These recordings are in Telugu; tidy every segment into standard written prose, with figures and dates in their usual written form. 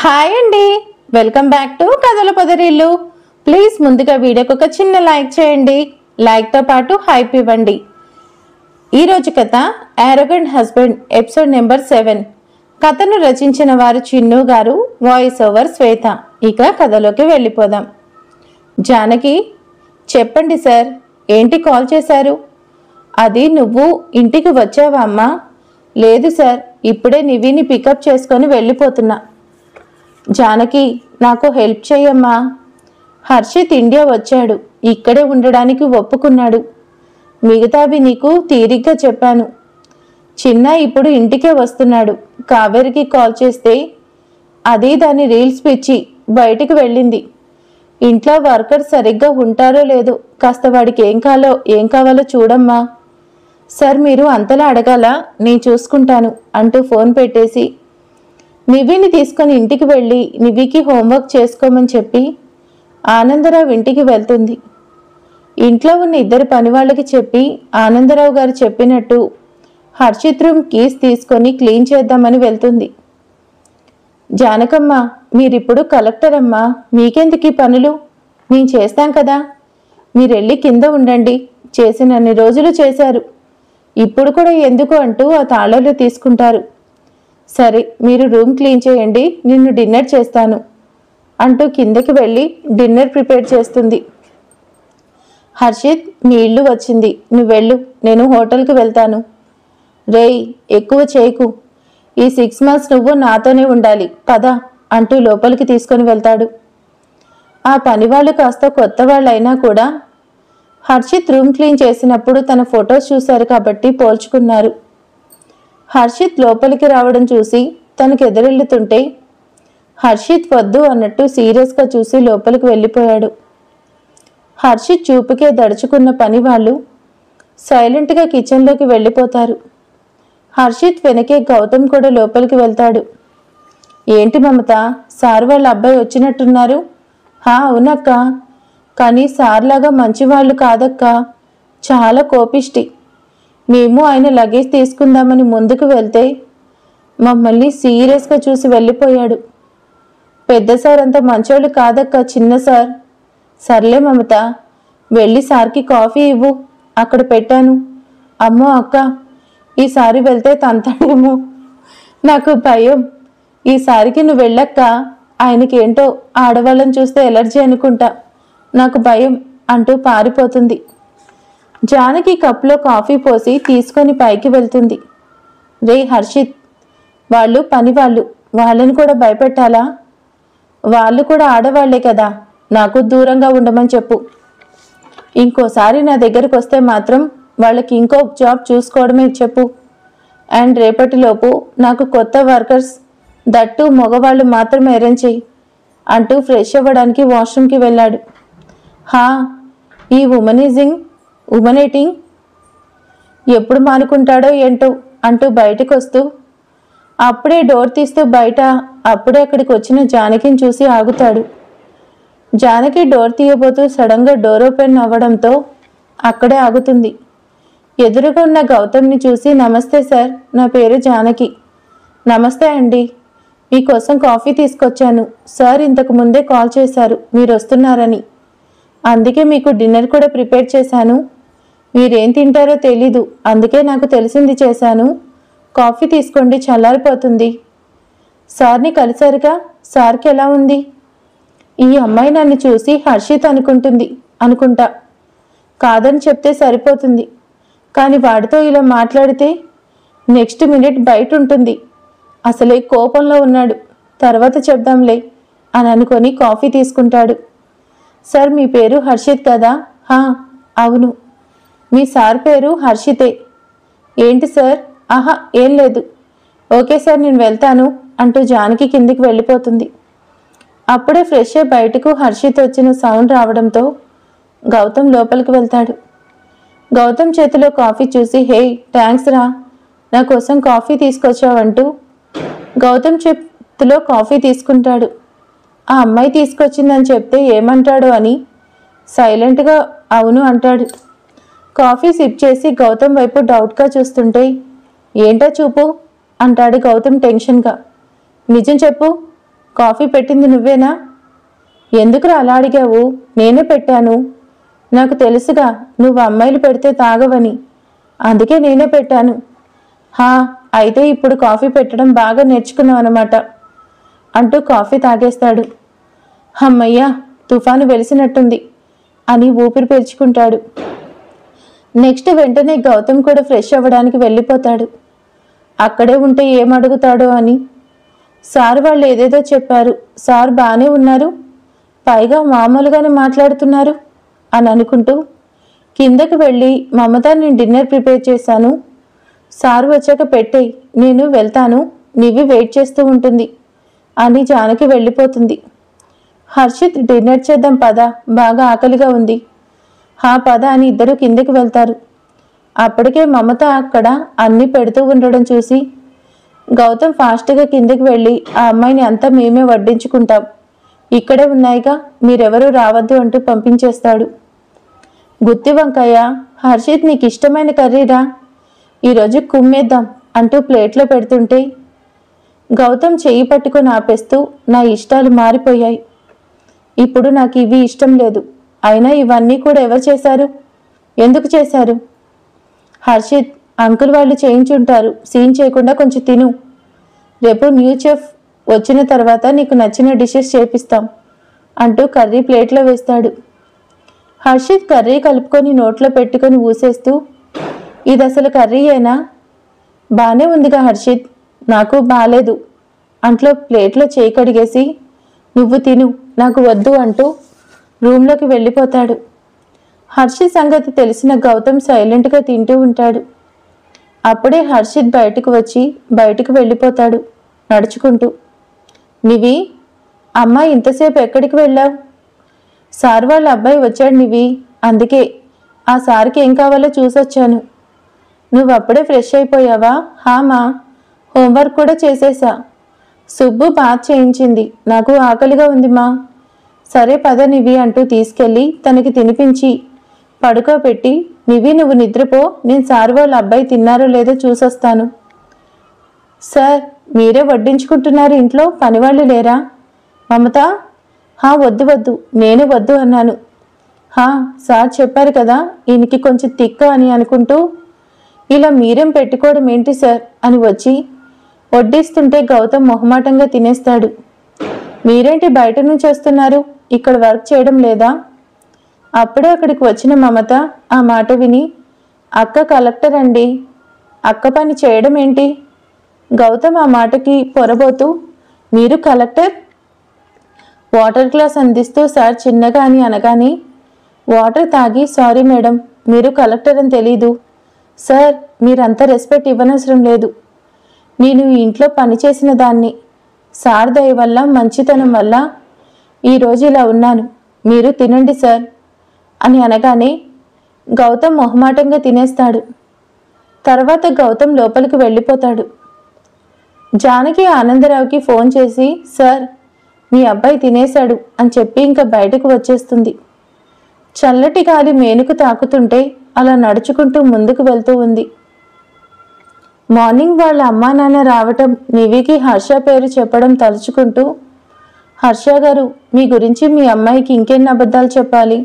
హాయ్ అండి, వెల్కమ్ బ్యాక్ టు కథల పొదరిల్లు. ప్లీజ్ ముందుగా వీడియోకి ఒక చిన్న లైక్ చేయండి. లైక్తో పాటు హైప్ ఇవ్వండి. ఈరోజు కథ యారోగెంట్ హస్బెండ్ ఎపిసోడ్ నెంబర్ 7. కథను రచించిన వారు చిన్ను గారు, వాయిస్ ఓవర్ శ్వేత. ఇక కథలోకి వెళ్ళిపోదాం. జానకి, చెప్పండి సార్, ఏంటి కాల్ చేశారు? అది నువ్వు ఇంటికి వచ్చావా అమ్మా? లేదు సార్, ఇప్పుడే నివిని పికప్ చేసుకొని వెళ్ళిపోతున్నా. జానకి, నాకు హెల్ప్ చేయమ్మా. హర్షిత్ ఇండియా వచ్చాడు, ఇక్కడే ఉండడానికి ఒప్పుకున్నాడు. మిగతావి నీకు తీరిగ్గా చెప్పాను. చిన్న ఇప్పుడు ఇంటికే వస్తున్నాడు. కావేరికి కాల్ చేస్తే అది దాని రీల్స్ పిచ్చి బయటికి వెళ్ళింది. ఇంట్లో వర్కర్ సరిగ్గా ఉంటారో లేదో కాస్త వాడికి ఏం కావాలో చూడమ్మా. సార్, మీరు అంతలా అడగాల, నేను చూసుకుంటాను అంటూ ఫోన్ పెట్టేసి నివిని తీసుకొని ఇంటికి వెళ్ళి నివికి హోంవర్క్ చేసుకోమని చెప్పి ఆనందరావు ఇంటికి వెళ్తుంది. ఇంట్లో ఉన్న ఇద్దరు పనివాళ్ళకి చెప్పి ఆనందరావు గారు చెప్పినట్టు హర్షిత్ రూమ్ కీస్ తీసుకొని క్లీన్ చేద్దామని వెళ్తుంది. జానకమ్మ, మీరిప్పుడు కలెక్టర్ అమ్మా, మీకెందుకు ఈ పనులు? మేము చేస్తాం కదా. మీరెళ్ళి కింద ఉండండి. చేసినన్ని రోజులు చేశారు, ఇప్పుడు కూడా ఎందుకు అంటూ ఆ తాళాలు తీసుకుంటారు. సరే, మీరు రూమ్ క్లీన్ చేయండి, నిన్ను డిన్నర్ చేస్తాను అంటూ కిందకి వెళ్ళి డిన్నర్ ప్రిపేర్ చేస్తుంది. హర్షిత్, మీ ఇల్లు వచ్చింది, నువ్వు వెళ్ళు, నేను హోటల్కి వెళ్తాను. రేయ్, ఎక్కువ చేయకు, ఈ 6 months నువ్వు నాతోనే ఉండాలి పద అంటూ లోపలికి తీసుకొని వెళ్తాడు. ఆ పనివాళ్ళు కాస్త కొత్త వాళ్ళైనా కూడా హర్షిత్ రూమ్ క్లీన్ చేసినప్పుడు తన ఫొటోస్ చూశారు కాబట్టి పోల్చుకున్నారు. హర్షిత్ లోపలికి రావడం చూసి తనకు ఎదురెళ్తుంటే హర్షిత్ వద్దు అన్నట్టు సీరియస్గా చూసి లోపలికి వెళ్ళిపోయాడు. హర్షిత్ చూపుకే దడుచుకున్న పని వాళ్ళు సైలెంట్గా కిచెన్లోకి వెళ్ళిపోతారు. హర్షిత్ వెనకే గౌతమ్ కూడా లోపలికి వెళ్తాడు. ఏంటి మమత, సార్ వాళ్ళ అబ్బాయి వచ్చినట్టున్నారు? అవునక్క, కానీ సార్లాగా మంచివాళ్ళు కాదక్క, చాలా కోపిష్టి. మేము ఆయన లగేజ్ తీసుకుందామని ముందుకు వెళ్తే మమ్మల్ని సీరియస్గా చూసి వెళ్ళిపోయాడు. పెద్ద సార్ అంత మంచోళ్ళు కాదక్క, చిన్న సార్. సర్లే మమత, వెళ్ళి సార్కి కాఫీ ఇవ్వు, అక్కడ పెట్టాను. అమ్మో అక్క, ఈసారి వెళ్తే తంతాడేమో, నాకు భయం. ఈసారికి నువ్వు వెళ్ళక్క, ఆయనకేంటో ఆడవాళ్ళని చూస్తే ఎలర్జీ అనుకుంటా, నాకు భయం అంటూ పారిపోతుంది. జానకి కప్లో కాఫీ పోసి తీసుకొని పైకి వెళ్తుంది. రే హర్షిత్, వాళ్ళు పనివాళ్ళు, వాళ్ళని కూడా భయపెట్టాలా? వాళ్ళు కూడా ఆడవాళ్లే కదా, నాకు దూరంగా ఉండమని చెప్పు. ఇంకోసారి నా దగ్గరకు వస్తే మాత్రం వాళ్ళకి ఇంకో జాబ్ చూసుకోవడమే చెప్పు. అండ్ రేపటిలోపు నాకు కొత్త వర్కర్స్, దట్టు మగవాళ్ళు మాత్రమే అరేంజ్ చెయ్యి అంటూ ఫ్రెష్ అవ్వడానికి వాష్రూమ్కి వెళ్ళాడు. ఈ ఉమనేటింగ్ ఎప్పుడు మానుకుంటాడో ఏంటో అంటూ బయటకు వస్తూ అప్పుడే డోర్ తీస్తూ బయట అప్పుడే అక్కడికి వచ్చిన జానకిని చూసి ఆగుతాడు. జానకి డోర్ తీయబోతూ సడన్గా డోర్ ఓపెన్ అవ్వడంతో అక్కడే ఆగుతుంది. ఎదురుగా ఉన్న గౌతమ్ని చూసి, నమస్తే సార్, నా పేరు జానకి. నమస్తే అండి, మీకోసం కాఫీ తీసుకొచ్చాను. సార్ ఇంతకు ముందే కాల్ చేశారు మీరు వస్తున్నారని, అందుకే మీకు డిన్నర్ కూడా ప్రిపేర్ చేశాను. మీరేం తింటారో తెలీదు, అందుకే నాకు తెలిసింది చేశాను. కాఫీ తీసుకోండి, చల్లారిపోతుంది. సార్ని కలిశారుగా, సార్కి ఎలా ఉంది? ఈ అమ్మాయి నన్ను చూసి హర్షిత్ అనుకుంటా. కాదని చెప్తే సరిపోతుంది, కానీ వాడితో ఇలా మాట్లాడితే నెక్స్ట్ మినిట్ బయట ఉంటుంది. అసలే కోపంలో ఉన్నాడు, తర్వాత చెప్దాంలే అని అనుకొని కాఫీ తీసుకుంటాడు. సార్, మీ పేరు హర్షిత్ కదా? అవును. మీ సార్ పేరు హర్షితే. ఏంటి సార్? ఏం లేదు. ఓకే సార్, నేను వెళ్తాను అంటూ జానకి కిందికి వెళ్ళిపోతుంది. అప్పుడే ఫ్రెష్ అయ్యి బయటకు హర్షిత్ వచ్చిన సౌండ్ రావడంతో గౌతమ్ లోపలికి వెళ్తాడు. గౌతమ్ చేతిలో కాఫీ చూసి, హే థ్యాంక్స్ రా, నా కోసం కాఫీ తీసుకొచ్చావంటూ గౌతమ్ చేతిలో కాఫీ తీసుకుంటాడు. ఆ అమ్మాయి తీసుకొచ్చిందని చెప్తే ఏమంటాడో అని సైలెంట్గా అవును అంటాడు. కాఫీ సిప్ చేసి గౌతమ్ వైపు డౌట్గా చూస్తుంటే, ఏంటో చూపు అంటాడు గౌతమ్ టెన్షన్గా. నిజం చెప్పు, కాఫీ పెట్టింది నువ్వేనా? ఎందుకురా అలా అడిగావు? నేనే పెట్టాను. నాకు తెలుసుగా నువ్వు అమ్మాయిలు పెడితే తాగవని, అందుకే నేనే పెట్టాను. హా, అయితే ఇప్పుడు కాఫీ పెట్టడం బాగా నేర్చుకున్నావు అన్నమాట అంటూ కాఫీ తాగేస్తాడు. అమ్మయ్యా, తుఫాను వెలిసినట్టుంది అని ఊపిరి పీల్చుకుంటాడు. నెక్స్ట్ వెంటనే గౌతమ్ కూడా ఫ్రెష్ అవ్వడానికి వెళ్ళిపోతాడు. అక్కడే ఉంటే ఏమడుగుతాడో అని. సార్ వాళ్ళు ఏదేదో చెప్పారు, సార్ బాగానే ఉన్నారు, పైగా మామూలుగానే మాట్లాడుతున్నారు అని అనుకుంటూ కిందకి వెళ్ళి మమత నేను డిన్నర్ ప్రిపేర్ చేశాను, సార్ వచ్చాక పెట్టేయి, నేను వెళ్తాను, నివి వెయిట్ చేస్తూ ఉంటుంది అని జానకి వెళ్ళిపోతుంది. హర్షిత్ డిన్నర్ చేద్దాం పద, బాగా ఆకలిగా ఉంది. హా పద అని ఇద్దరు కిందకి వెళ్తారు. అప్పటికే మమత అక్కడ అన్నీ పెడుతూ ఉండడం చూసి గౌతమ్ ఫాస్ట్గా కిందకి వెళ్ళి ఆ అమ్మాయిని అంతా మేమే వడ్డించుకుంటాం, ఇక్కడే ఉన్నాయిగా, మీరెవరూ రావద్దు అంటూ పంపించేస్తాడు. గుత్తి వంకాయ, హర్షిత్ నీకు ఇష్టమైన కర్రీరా, ఈరోజు కుమ్మేద్దాం అంటూ ప్లేట్లో పెడుతుంటే గౌతమ్ చెయ్యి పట్టుకొని ఆపేస్తూ నా ఇష్టాలు మారిపోయాయి, ఇప్పుడు నాకు ఇవి ఇష్టం లేదు, అయినా ఇవన్నీ కూడా ఎవరు చేశారు, ఎందుకు చేశారు? హర్షిత్ అంకుల్ వాళ్ళు చేయించుంటారు, సీన్ చేయకుండా కొంచెం తిను, రేపు న్యూ చెఫ్ వచ్చిన తర్వాత నీకు నచ్చిన డిషెస్ చేపిస్తాం అంటూ కర్రీ ప్లేట్లో వేస్తాడు. హర్షిత్ కర్రీ కలుపుకొని నోట్లో పెట్టుకొని ఊసేస్తూ ఇది అసలు కర్రీయేనా? బానే ఉందిగా హర్షిత్, నాకు బాలేదు అంట్లో ప్లేట్లో చేయి కడిగేసి నువ్వు తిను, నాకు వద్దు అంటూ రూమ్లోకి వెళ్ళిపోతాడు. హర్షిత్ సంగతి తెలిసిన గౌతమ్ సైలెంట్గా తింటూ ఉంటాడు. అప్పుడే హర్షిత్ బయటకు వెళ్ళిపోతాడు నడుచుకుంటూ. నివి, అమ్మా ఇంతసేపు ఎక్కడికి వెళ్ళావు? సార్ వాళ్ళ అబ్బాయి వచ్చాడు నివి, అందుకే ఆ సార్కి ఏం కావాలో చూసొచ్చాను. నువ్వు అప్పుడే ఫ్రెష్ అయిపోయావా? హామా, హోంవర్క్ కూడా చేసేసా, సుబ్బు బాత్ చేయించింది, నాకు ఆకలిగా ఉంది మా. సరే పద నివి అంటూ తీసుకెళ్ళి తనకి తినిపించి పడుకోబెట్టి నివి నువ్వు నిద్రపో, నేను సార్ వాళ్ళ అబ్బాయి తిన్నారో లేదో చూసొస్తాను. సార్ మీరే వడ్డించుకుంటున్నారు, ఇంట్లో పనివాళ్ళు లేరా? మమత, హా వద్దు వద్దు, నేనే వద్దు అన్నాను. హా సార్ చెప్పారు కదా ఈయనకి కొంచెం తిక్క అని అనుకుంటూ ఇలా మీరేం పెట్టుకోవడం ఏంటి సార్ అని వచ్చి వడ్డిస్తుంటే గౌతమ్ మొహమాటంగా తినేస్తాడు. మీరేంటి బయట నుంచి వస్తున్నారు, ఇక్కడ వర్క్ చేయడం లేదా? అప్పుడే అక్కడికి వచ్చిన మమత ఆ మాట విని అక్క కలెక్టర్ అండి, అక్క పని చేయడం ఏంటి? గౌతమ్ ఆ మాటకి పొరబోతూ మీరు కలెక్టర్? వాటర్ గ్లాస్ అందిస్తూ సార్ చిన్నగా అని అనగానే వాటర్ తాగి సారీ మేడం, మీరు కలెక్టర్ అని తెలీదు. సార్ మీరంత రెస్పెక్ట్ ఇవ్వనవసరం లేదు, నేను ఈ ఇంట్లో పనిచేసిన దాన్ని, సార్ దయ వల్ల మంచితనం వల్ల ఈరోజు ఇలా ఉన్నాను, మీరు తినండి సార్ అని అనగానే గౌతమ్ మొహమాటంగా తినేస్తాడు. తర్వాత గౌతమ్ లోపలికి వెళ్ళిపోతాడు. జానకి ఆనందరావుకి ఫోన్ చేసి సార్ మీ అబ్బాయి తినేశాడు అని చెప్పి ఇంకా బయటకు వచ్చేస్తుంది. చల్లటి గాలి మేనుకు తాకుతుంటే అలా నడుచుకుంటూ ముందుకు వెళ్తూ ఉంది. మార్నింగ్ వాళ్ళ అమ్మా నాన్న రావటం, నివికి హర్ష పేరు చెప్పడం తలుచుకుంటూ హర్ష గారు మీ గురించి మీ అమ్మాయికి ఇంకెన్ని అబద్ధాలు చెప్పాలి,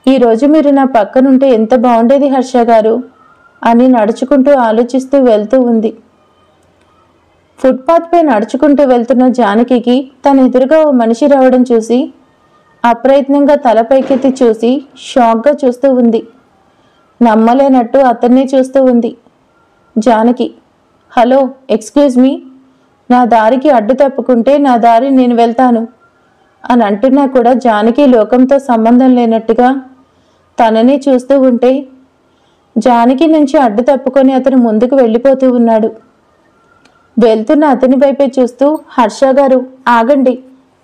ఈరోజు మీరు నా పక్కనుంటే ఎంత బాగుండేది హర్ష గారు అని నడుచుకుంటూ ఆలోచిస్తూ వెళ్తూ ఉంది. ఫుట్పాత్ పై నడుచుకుంటూ వెళ్తున్న జానకికి తన ఎదురుగా ఓ మనిషి రావడం చూసి అప్రయత్నంగా తల పైకెత్తి చూసి షాక్గా చూస్తూ ఉంది. నమ్మలేనట్టు అతన్నే చూస్తూ ఉంది. జానకి, హలో ఎక్స్క్యూజ్ మీ, నా దారికి అడ్డు తప్పుకుంటే నా దారి నేను వెళ్తాను అని అంటున్నా కూడా జానకి లోకంతో సంబంధం లేనట్టుగా తననే చూస్తూ ఉంటే జానకి నుంచి అడ్డు తప్పుకొని అతను ముందుకు వెళ్ళిపోతూ ఉన్నాడు. వెళ్తున్న అతని వైపే చూస్తూ హర్ష గారు ఆగండి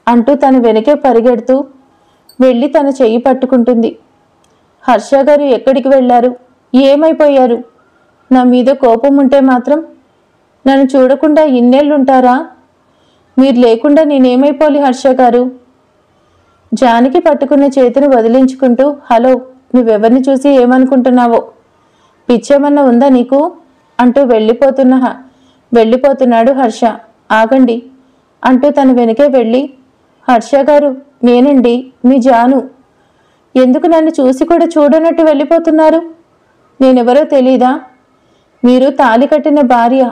అంటూ తన వెనకే పరిగెడుతూ వెళ్ళి తన చెయ్యి పట్టుకుంటుంది. హర్ష గారు ఎక్కడికి వెళ్ళారు, ఏమైపోయారు, నా మీద కోపం ఉంటే మాత్రం నన్ను చూడకుండా ఇన్నేళ్ళుంటారా, మీరు లేకుండా నేనేమైపోలి హర్ష గారు? జానకి పట్టుకున్న చేతిని వదిలించుకుంటూ హలో, నువ్వెవరిని చూసి ఏమనుకుంటున్నావో, పిచ్చేమన్నా ఉందా నీకు అంటూ వెళ్ళిపోతున్నాడు హర్ష. ఆగండి, అంటూ తన వెనుకే వెళ్ళి, హర్ష గారు, నేనండి, మీ జాను. ఎందుకు నన్ను చూసి కూడా చూడనట్టు వెళ్ళిపోతున్నారు? నేనెవరో తెలీదా? మీరు తాళి కట్టిన భార్య.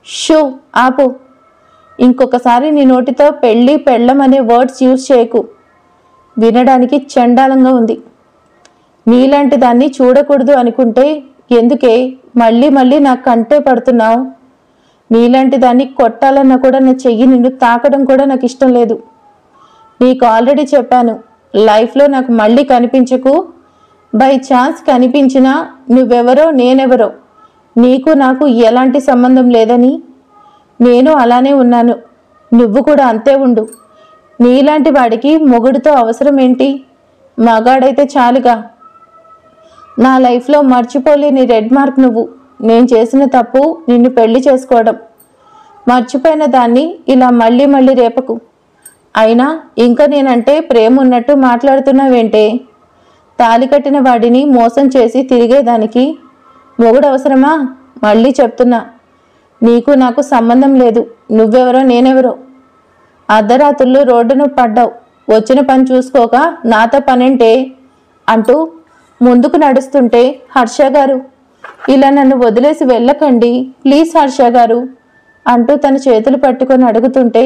షో, ఆపు. ఇంకొకసారి నీ నోటితో పెళ్ళి పెళ్ళం అనే వర్డ్స్ యూజ్ చేయకు. వినడానికి చండాలంగా ఉంది. నీలాంటి దాన్ని చూడకూడదు అనుకుంటే ఎందుకే మళ్ళీ మళ్ళీ నా కంటే పడుతున్నావు? నీలాంటి దాన్ని కొట్టాలన్నా కూడా నా చెయ్యి నిన్ను తాకడం కూడా నాకు ఇష్టం లేదు. నీకు ఆల్రెడీ చెప్పాను, లైఫ్లో నాకు మళ్ళీ కనిపించకు. బై ఛాన్స్ కనిపించినా నువ్వెవరో నేనెవరో నీకు నాకు ఎలాంటి సంబంధం లేదని. నేను అలానే ఉన్నాను, నువ్వు కూడా అంతే ఉండు. నీలాంటి వాడికి మొగుడితో అవసరం ఏంటి? మగాడైతే చాలుగా. నా లైఫ్లో మర్చిపోలేని రెడ్ మార్క్ నువ్వు. నేను చేసిన తప్పు నిన్ను పెళ్లి చేసుకోవడం. మర్చిపోయిన దాన్ని ఇలా మళ్ళీ మళ్ళీ రేపకు. అయినా ఇంకా నేనంటే ప్రేమ ఉన్నట్టు మాట్లాడుతున్నావేంటే? తాళి కట్టిన వాడిని మోసం చేసి తిరిగేదానికి మొగుడు అవసరమా? మళ్ళీ చెప్తున్నా, నీకు నాకు సంబంధం లేదు. నువ్వెవరో నేనెవరో. అర్ధరాత్రులు రోడ్డును పడ్డావు. వచ్చిన పని చూసుకోక నాతో పనేంటే అంటూ ముందుకు నడుస్తుంటే, హర్ష గారు, ఇలా నన్ను వదిలేసి వెళ్ళకండి ప్లీజ్ హర్ష గారు అంటూ తన చేతులు పట్టుకొని అడుగుతుంటే,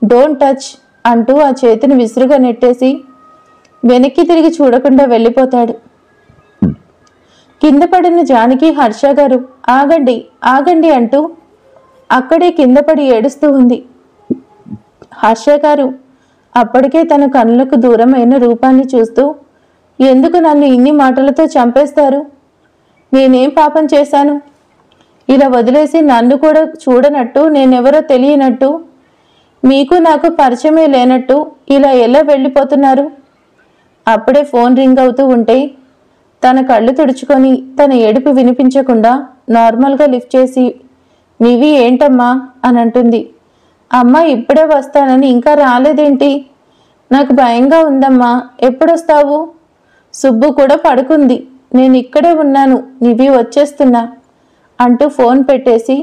డోంట్ టచ్ అంటూ ఆ చేతిని విసురుగా నెట్టేసి వెనక్కి తిరిగి చూడకుండా వెళ్ళిపోతాడు. కింద పడిన జానకి హర్ష గారు, ఆగండి ఆగండి అంటూ అక్కడే కింద పడి ఏడుస్తూ ఉంది. హర్ష గారు అప్పటికే తన కళ్ళకు దూరమైన రూపాన్ని చూస్తూ, ఎందుకు నన్ను ఇన్ని మాటలతో చంపేస్తారు? నేనేం పాపం చేశాను? ఇలా వదిలేసి నన్ను కూడా చూడనట్టు, నేనెవరో తెలియనట్టు, మీకు నాకు పరిచయమే లేనట్టు ఇలా ఎలా వెళ్ళిపోతున్నారు? అప్పుడే ఫోన్ రింగ్ అవుతూ ఉంటే తన కళ్ళు తుడుచుకొని తన ఏడుపు వినిపించకుండా నార్మల్గా లిఫ్ట్ చేసి, నీవి ఏంటమ్మా అని అంటుంది. అమ్మ ఇప్పుడే వస్తానని ఇంకా రాలేదేంటి? నాకు భయంగా ఉందమ్మా, ఎప్పుడొస్తావు? సుబ్బు కూడా పడుకుంది, నేను ఇక్కడే ఉన్నాను, నీవి వచ్చేస్తున్నా అంటూ ఫోన్ పెట్టేసి,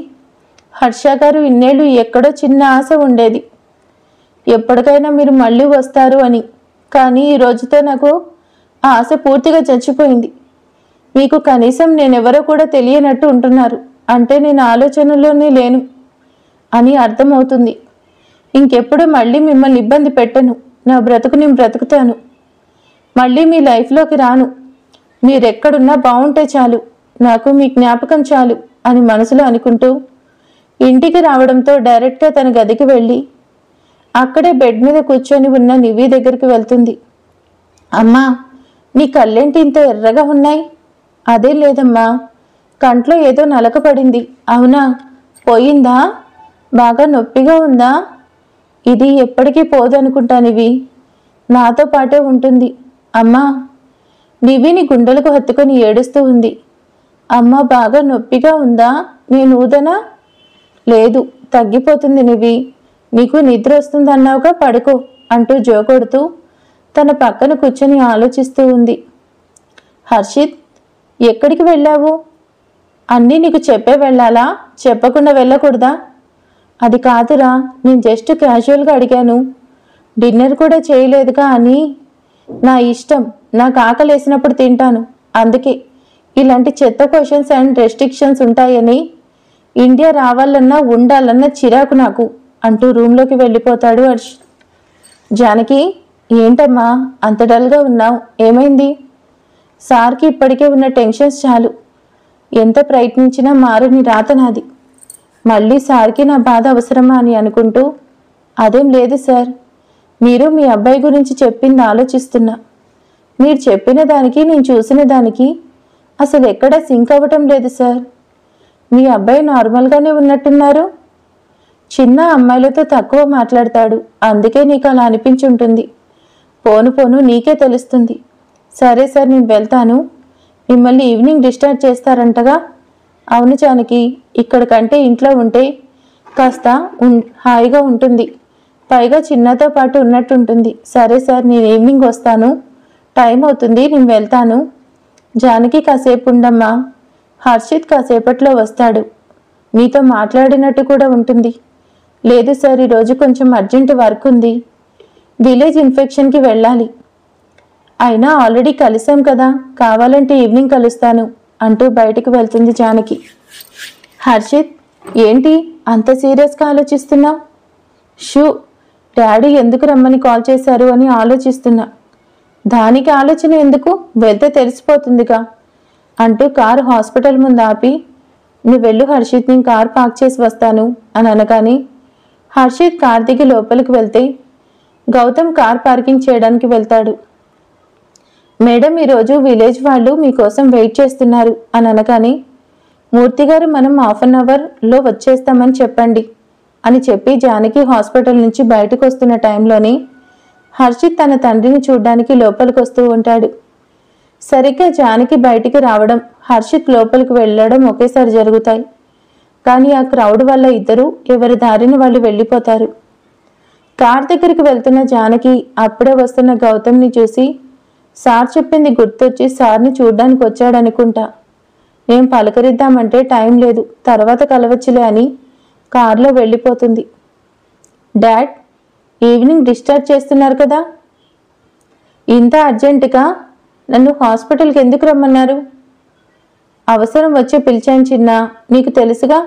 హర్ష గారు, ఇన్నేళ్ళు ఎక్కడో చిన్న ఆశ ఉండేది, ఎప్పటికైనా మీరు మళ్ళీ వస్తారు అని. కానీ ఈ రోజుతో నాకు ఆ ఆశ పూర్తిగా చచ్చిపోయింది. మీకు కనీసం నేనెవరో కూడా తెలియనట్టు ఉంటున్నారు అంటే నేను ఆలోచనలోనే లేను అని అర్థమవుతుంది. ఇంకెప్పుడు మళ్ళీ మిమ్మల్ని ఇబ్బంది పెట్టను. నా బ్రతుకు నేను బ్రతుకుతాను. మళ్ళీ మీ లైఫ్లోకి రాను. మీరెక్కడున్నా బాగుంటే చాలు, నాకు మీ జ్ఞాపకం చాలు అని మనసులో అనుకుంటూ ఇంటికి రావడంతో డైరెక్ట్గా తన గదికి వెళ్ళి అక్కడే బెడ్ మీద కూర్చొని ఉన్న నివి దగ్గరికి వెళ్తుంది. అమ్మా, నీ కళ్ళేంటి ఇంత ఎర్రగా ఉన్నాయి? అదే లేదమ్మా, కంట్లో ఏదో నలక పడింది. అవునా, పోయిందా? బాగా నొప్పిగా ఉందా? ఇది ఎప్పటికీ పోదనుకుంటా నివి, నాతో పాటే ఉంటుంది. అమ్మా, నివిని గుండెలకు హత్తుకొని ఏడుస్తూ ఉంది. అమ్మ బాగా నొప్పిగా ఉందా? నేను ఊదనా? లేదు, తగ్గిపోతుంది నివి, నీకు నిద్ర వస్తుందన్నావుగా, పడుకో అంటూ జోకొడుతూ తన పక్కన కూర్చొని ఆలోచిస్తూ ఉంది. హర్షిత్, ఎక్కడికి వెళ్ళావు? అన్నీ నీకు చెప్పే వెళ్ళాలా? చెప్పకుండా వెళ్ళకూడదా? అది కాదురా, నేను జస్ట్ క్యాజువల్గా అడిగాను. డిన్నర్ కూడా చేయలేదుగా అని. నా ఇష్టం, నాకు ఆకలేసినప్పుడు తింటాను. అందుకే ఇలాంటి చెత్త క్వశ్చన్స్ అండ్ రెస్ట్రిక్షన్స్ ఉంటాయని ఇండియా రావాలన్నా ఉండాలన్నా చిరాకు నాకు అంటూ రూమ్లోకి వెళ్ళిపోతాడు హర్ష్. జానకి, ఏంటమ్మా అంత డల్గా ఉన్నావు? ఏమైంది? సార్కి ఇప్పటికే ఉన్న టెన్షన్స్ చాలు. ఎంత ప్రయత్నించినా మారని రాత నాది. మళ్ళీ సార్కి నా బాధ అవసరమా అని అనుకుంటూ, అదేం లేదు సార్, మీరు మీ అబ్బాయి గురించి చెప్పింది ఆలోచిస్తున్నా. మీరు చెప్పిన దానికి నేను చూసిన దానికి అసలు ఎక్కడా సింక్ అవ్వటం లేదు సార్. మీ అబ్బాయి నార్మల్గానే ఉన్నట్టున్నారు. చిన్న అమ్మాయిలతో తక్కువ మాట్లాడతాడు, అందుకే నీకు అలా అనిపించుంటుంది. పోను పోను నీకే తెలుస్తుంది. సరే సార్, నేను వెళ్తాను. మిమ్మల్ని ఈవినింగ్ డిశ్చార్జ్ చేస్తారంటగా? అవును జానకి, ఇక్కడ కంటే ఇంట్లో ఉంటే కాస్త హాయిగా ఉంటుంది, పైగా చిన్నతో పాటు ఉన్నట్టుంటుంది. సరే సార్, నేను ఈవినింగ్ వస్తాను, టైం అవుతుంది, నేను వెళ్తాను. జానకి, కాసేపు ఉండమ్మా, హర్షిత్ కాసేపట్లో వస్తాడు, నీతో మాట్లాడినట్టు కూడా ఉంటుంది. లేదు సార్, ఈరోజు కొంచెం అర్జెంట్ వర్క్ ఉంది, విలేజ్ ఇన్ఫెక్షన్కి వెళ్ళాలి. అయినా ఆల్రెడీ కలిసాం కదా, కావాలంటే ఈవినింగ్ కలుస్తాను అంటూ బయటికి వెళ్తుంది జానకి. హర్షిత్, ఏంటి అంత సీరియస్గా ఆలోచిస్తున్నావు? షూ, డాడీ ఎందుకు రమ్మని కాల్ చేశారు అని ఆలోచిస్తున్నా. దానికి ఆలోచన ఎందుకు, వెళ్తే తెలిసిపోతుందిగా అంటూ కారు హాస్పిటల్ ముందు ఆపి, నువ్వు వెళ్ళు హర్షిత్, నేను కార్ పార్క్ చేసి వస్తాను అని అనగానే హర్షిత్ కార్ దిగి లోపలికి వెళ్తే గౌతమ్ కార్ పార్కింగ్ చేయడానికి వెళ్తాడు. మేడం, ఈరోజు విలేజ్ వాళ్ళు మీకోసం వెయిట్ చేస్తున్నారు అని అనగానే మూర్తి గారు మనం 1/2 అవర్లో వచ్చేస్తామని చెప్పండి అని చెప్పి జానకి హాస్పిటల్ నుంచి బయటకు వస్తున్న టైంలోనే హర్షిత్ తన తండ్రిని చూడ్డానికి లోపలికి వస్తూ ఉంటాడు. సరిగ్గా జానకి బయటికి రావడం, హర్షిత్ లోపలికి వెళ్ళడం ఒకేసారి జరుగుతాయి. కానీ ఆ క్రౌడ్ వల్ల ఇద్దరు ఎవరి దారిని వాళ్ళు వెళ్ళిపోతారు. కార్ దగ్గరికి వెళ్తున్న జానకి అప్పుడే వస్తున్న గౌతమ్ని చూసి సార్ చెప్పింది గుర్తొచ్చి సార్ని చూడ్డానికి వచ్చాడనుకుంటా, ఏం పలకరిద్దామంటే టైం లేదు, తర్వాత కలవచ్చులే అని కారులో వెళ్ళిపోతుంది. డాడ్, ఈవినింగ్ డిశ్చార్జ్ చేస్తున్నారు కదా, ఇంత అర్జెంటుగా నన్ను హాస్పిటల్కి ఎందుకు రమ్మన్నారు? అవసరం వచ్చి పిలిచాను చిన్న, నీకు తెలుసుగా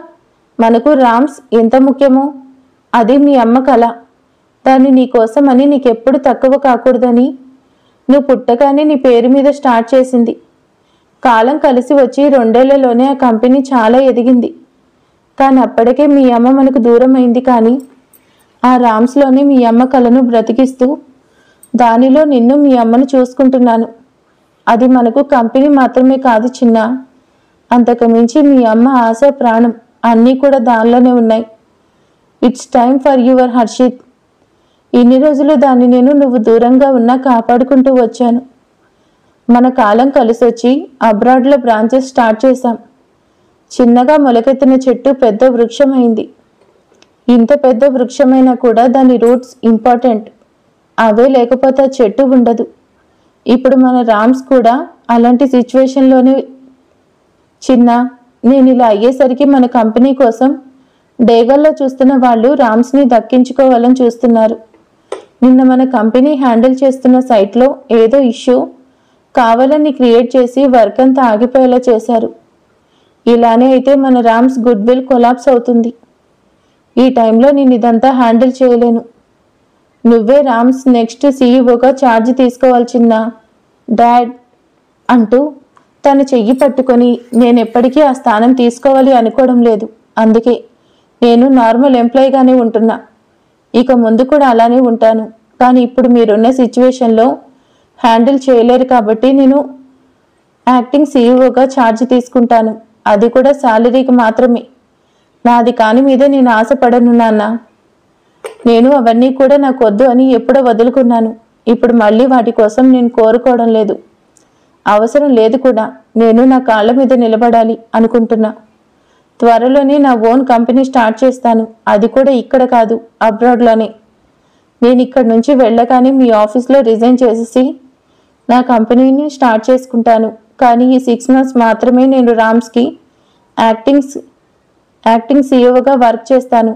మనకు రామ్స్ ఎంత ముఖ్యమో. అది మీ అమ్మ కళ, దాన్ని నీకోసమని నీకెప్పుడు తక్కువ కాకూడదని నువ్వు పుట్టగానే నీ పేరు మీద స్టార్ట్ చేసింది. కాలం కలిసి వచ్చి 2 ఏళ్లలోనే ఆ కంపెనీ చాలా ఎదిగింది. కానీ అప్పటికే మీ అమ్మ మనకు దూరం అయింది. కానీ ఆ రామ్స్లోనే మీ అమ్మ కళను బ్రతికిస్తూ దానిలో నిన్ను మీ అమ్మను చూసుకుంటున్నాను. అది మనకు కంపెనీ మాత్రమే కాదు చిన్న, అంతకు మించి మీ అమ్మ ఆశ, ప్రాణం అన్నీ కూడా దానిలోనే ఉన్నాయి. It's time for your Harshit. ఇన్ని రోజులు దాన్ని నువ్వు దూరంగా ఉన్నా కాపాడుకుంటూ వచ్చాను. మన కాలం కలిసొచ్చి అబ్రాడ్లో బ్రాంచెస్ స్టార్ట్ చేశాం. చిన్నగా మొలకెత్తిన చెట్టు పెద్ద వృక్షమైంది. ఇంత పెద్ద వృక్షమైనా కూడా దాని రూట్స్ ఇంపార్టెంట్, అవే లేకపోతే చెట్టు ఉండదు. ఇప్పుడు మన రామ్స్ కూడా అలాంటి సిచ్యువేషన్లోనే చిన్న. నేను ఇలా అయ్యేసరికి మన కంపెనీ కోసం డేగల్లో చూస్తున్న వాళ్ళు రామ్స్ని దక్కించుకోవాలని చూస్తున్నారు. నిన్న మన కంపెనీ హ్యాండిల్ చేస్తున్న సైట్లో ఏదో ఇష్యూ కావాలని క్రియేట్ చేసి వర్క్ అంతా ఆగిపోయేలా చేశారు. ఇలానే అయితే మన రామ్స్ గుడ్ విల్ కొలాప్స్ అవుతుంది. ఈ టైంలో నేను ఇదంతా హ్యాండిల్ చేయలేను. నువ్వే రామ్స్ నెక్స్ట్ సీఈఓగా ఛార్జ్ తీసుకోవాలి చిన్న. డాడ్ అంటూ తన చెయ్యి పట్టుకొని, నేను ఎప్పటికీ ఆ స్థానం తీసుకోవాలి అనుకోవడం లేదు, అందుకే నేను నార్మల్ ఎంప్లాయీగానే ఉంటున్నా, ఇక ముందు కూడా అలానే ఉంటాను. కానీ ఇప్పుడు మీరున్న సిచ్యువేషన్లో హ్యాండిల్ చేయలేరు కాబట్టి నేను యాక్టింగ్ సీఈఓగా ఛార్జ్ తీసుకుంటాను, అది కూడా శాలరీకి మాత్రమే. నాది కాని మీద నేను ఆశపడను నాన్న. నేను అవన్నీ కూడా నాకు వద్దు అని ఎప్పుడో వదులుకున్నాను. ఇప్పుడు మళ్ళీ వాటి కోసం నేను కోరుకోవడం లేదు, అవసరం లేదు కూడా. నేను నా కాళ్ళ మీద నిలబడాలి అనుకుంటున్నా. త్వరలోనే నా ఓన్ కంపెనీ స్టార్ట్ చేస్తాను, అది కూడా ఇక్కడ కాదు, అబ్రాడ్లోనే. నేను ఇక్కడ నుంచి వెళ్ళగానే మీ ఆఫీస్లో రిజైన్ చేసేసి నా కంపెనీని స్టార్ట్ చేసుకుంటాను. కానీ ఈ 6 months మాత్రమే నేను రామ్స్కి యాక్టింగ్ సీఈఓగా వర్క్ చేస్తాను,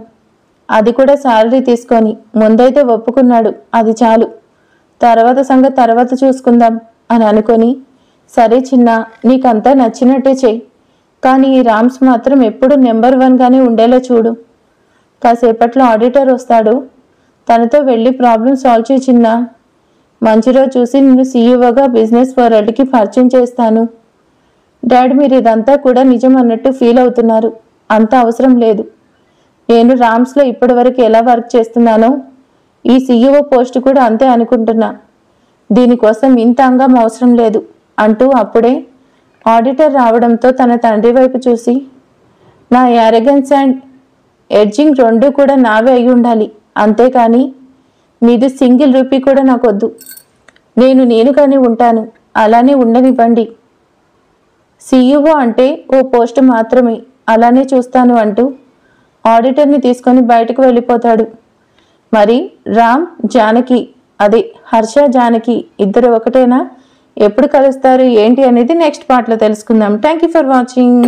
అది కూడా శాలరీ తీసుకొని. ముందైతే ఒప్పుకున్నాడు, అది చాలు, తర్వాత సంగతి తర్వాత చూసుకుందాం అని అనుకొని, సరే చిన్న, నీకంతా నచ్చినట్టే చెయ్యి, కానీ ఈ రామ్స్ మాత్రం ఎప్పుడు నెంబర్ 1గానే ఉండేలా చూడు. కాసేపట్లో ఆడిటర్ వస్తాడు, తనతో వెళ్ళి ప్రాబ్లం సాల్వ్ చేయి చిన్న. మంచి రోజు చూసి నిన్ను సీఈఓగా బిజినెస్ వరల్డ్కి పరిచయం చేస్తాను. డాడ్, మీరు ఇదంతా కూడా నిజం అన్నట్టు ఫీల్ అవుతున్నారు, అంత అవసరం లేదు. నేను రామ్స్లో ఇప్పటి వరకు ఎలా వర్క్ చేస్తున్నానో ఈ సీఈఓ పోస్ట్ కూడా అంతే అనుకుంటున్నా. దీనికోసం ఇంత అంగం అవసరం లేదు అంటూ అప్పుడే ఆడిటర్ రావడంతో తన తండ్రి వైపు చూసి, నా యారగెన్స్ అండ్ ఎడ్జింగ్ 2 కూడా నావే అయి ఉండాలి, అంతేకాని మీది సింగిల్ రూపీ కూడా నాకొద్దు. నేనుగానే ఉంటాను, అలానే ఉండనివ్వండి. సీఈఓ అంటే ఓ పోస్ట్ మాత్రమే, అలానే చూస్తాను అంటూ ఆడిటర్ని తీసుకొని బయటకు వెళ్ళిపోతాడు. మరి రామ్, జానకి, అదే హర్ష జానకి ఇద్దరు ఒకటేనా? ఎప్పుడు కలుస్తారు ఏంటి అనేది నెక్స్ట్ పార్ట్లో తెలుసుకుందాం. Thank you for watching.